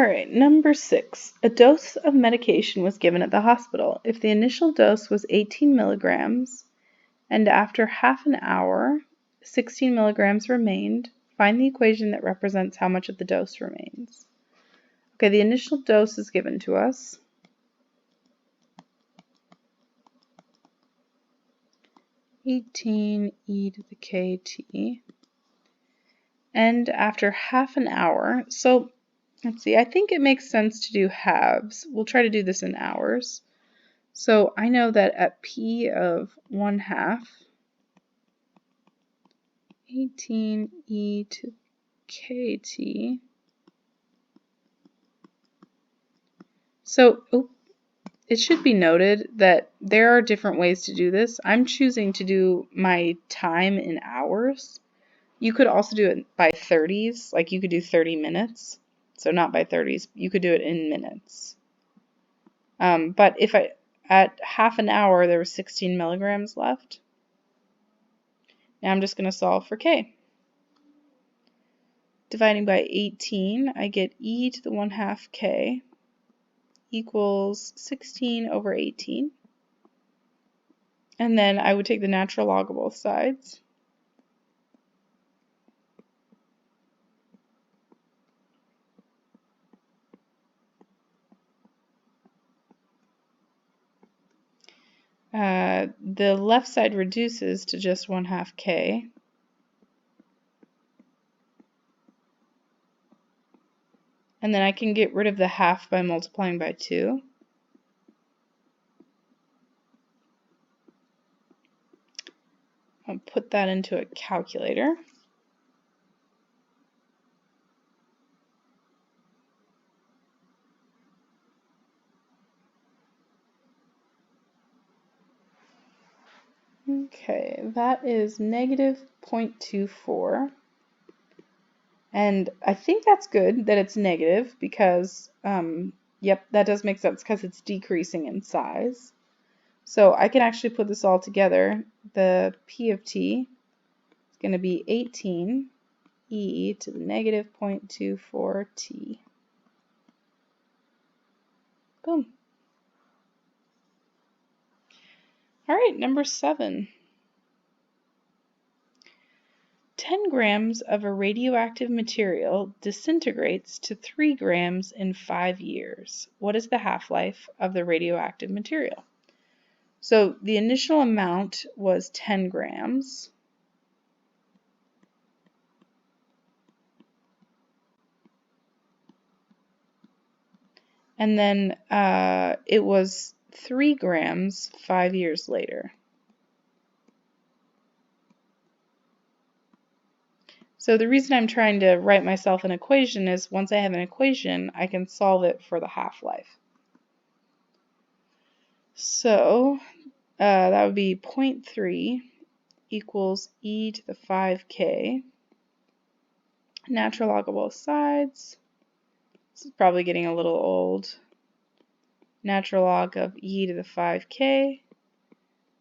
Alright, number 6. A dose of medication was given at the hospital. If the initial dose was 18 milligrams and after half an hour 16 milligrams remained, find the equation that represents how much of the dose remains. Okay, the initial dose is given to us. (18 e to the kt). And after half an hour, so let's see, I think it makes sense to do halves. We'll try to do this in hours. So I know that at p of 1/2, 18 e to kt. So it should be noted that there are different ways to do this. I'm choosing to do my time in hours. You could also do it by 30s, like you could do 30 minutes. So not by 30s, you could do it in minutes. But if at half an hour there was 16 milligrams left, now I'm just going to solve for k. Dividing by 18, I get e to the 1/2 k equals 16 over 18. And then I would take the natural log of both sides. The left side reduces to just 1/2 k. And then I can get rid of the half by multiplying by 2. I'll put that into a calculator. Okay, that is negative 0.24. And I think that's good that it's negative because, yep, that does make sense because it's decreasing in size. So I can actually put this all together. The p of t is going to be 18 e to the negative 0.24 t. Boom. All right, number 7. 10 grams of a radioactive material disintegrates to 3 grams in 5 years. What is the half-life of the radioactive material? So the initial amount was 10 grams. And then it was 3 grams 5 years later. So the reason I'm trying to write myself an equation is once I have an equation, I can solve it for the half-life. So that would be 0.3 equals e to the 5k. Natural log of both sides. This is probably getting a little old. Natural log of e to the 5k.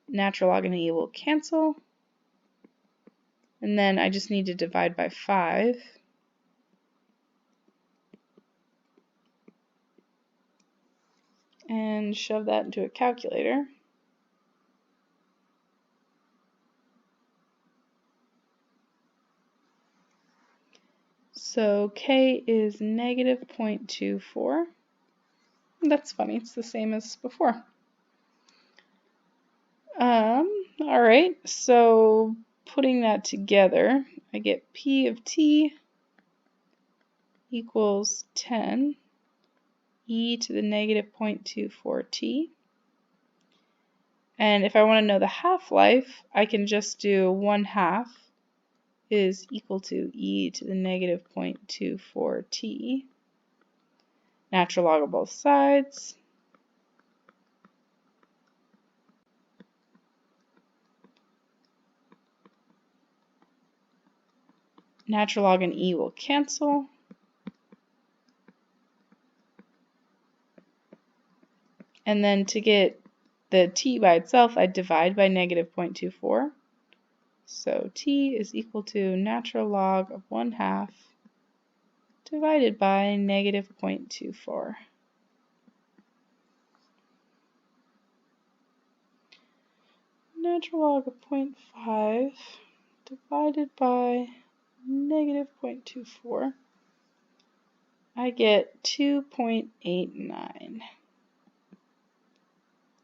Natural log and e will cancel. And then I just need to divide by 5. And shove that into a calculator. So k is negative 0.24. That's funny, it's the same as before. Alright, so putting that together, I get p of t equals 10 e to the negative 0.24 t. And if I want to know the half-life, I can just do 1/2 is equal to e to the negative 0.24 t. Natural log of both sides. Natural log and e will cancel. And then to get the t by itself, I divide by negative 0.24. So t is equal to natural log of 1/2 divided by negative 0.24. Natural log of 0.5 divided by negative 0.24. I get 2.89.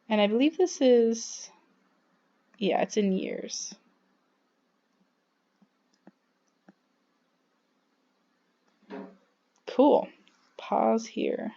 And I believe this is, yeah, it's in years. Cool. Pause here.